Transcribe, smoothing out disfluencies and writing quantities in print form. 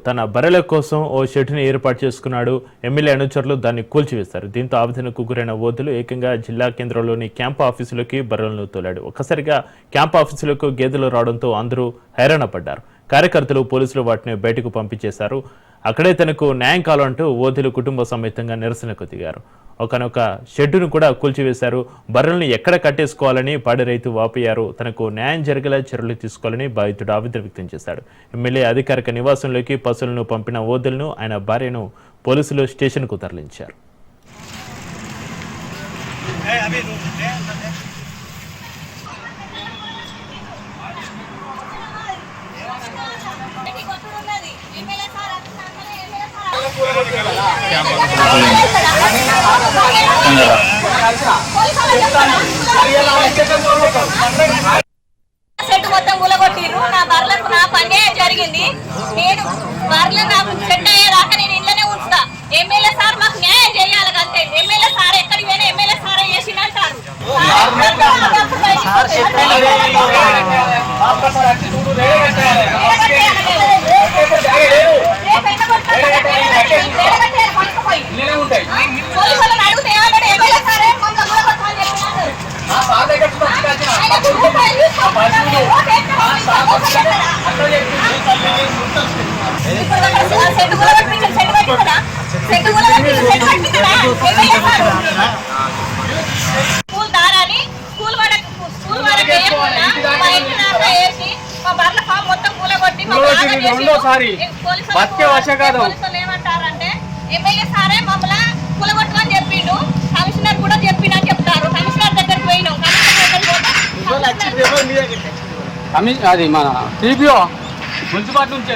తన బర్రెల కోసం ఓ షెడ్డును ఏర్పాటు చేసుకున్నాడు. ఎమ్మెల్యే అనుచరులు దాన్ని కూల్చివేశారు. దీంతో ఆవేదనకు గురైన ఓదులు ఏకంగా జిల్లా కేంద్రంలోని క్యాంపు ఆఫీసులోకి బర్రెలను తోలాడు. ఒక్కసారిగా క్యాంపు ఆఫీసులకు గేదెలు రావడంతో అందరూ హైరాణ పడ్డారు. కార్యకర్తలు, పోలీసులు వాటిని బయటకు పంపించేశారు. అక్కడే తనకు న్యాయం కావాలంటూ ఓదులు కుటుంబ సమేతంగా నిరసనకు దిగారు. ఒకనొక షెడ్డును కూడా కూల్చివేశారు. బర్రెలను ఎక్కడ కట్టేసుకోవాలని పాడి రైతు వాపోయారు. తనకు న్యాయం జరిగేలా చర్యలు తీసుకోవాలని బాధితుడు ఆవేదన వ్యక్తం చేశాడు. ఎమ్మెల్యే అధికారిక నివాసంలోకి పశువులను పంపిన ఓదులను ఆయన భార్యను పోలీసులు స్టేషన్కు తరలించారు. సెట్ మొత్తం కూలగొట్టిర్రు. నా బర్లకు నాకు అన్యాయం జరిగింది. నేను బర్రెలు నాకు సెట్ అయ్యేదాకా నేను ఇంట్లోనే ఉంచుతా. ఎమ్మెల్యే సార్ మాకు న్యాయం చేయాలి అంతే. ఎమ్మెల్యే సార్ ఎక్కడికి పోయినా ఎమ్మెల్యే సార్ చేసినంటారు. స్కూల్ దారాని స్కూల్ వాళ్ళకి వేసి మా బర్ల ఫామ్ మొత్తం కూలగొట్టి పోలీసులు ఏమంటారంటే ఎమ్మెల్యే సారే మమ్మల్ని కూలగొట్టమని చెప్పిండు. కమిషనర్ కూడా చెప్పిండని చెప్తారు. కమిషనర్ దగ్గరికి పోయినాం. అది మన టీపీఓ మున్సిపాలిటీ నుంచి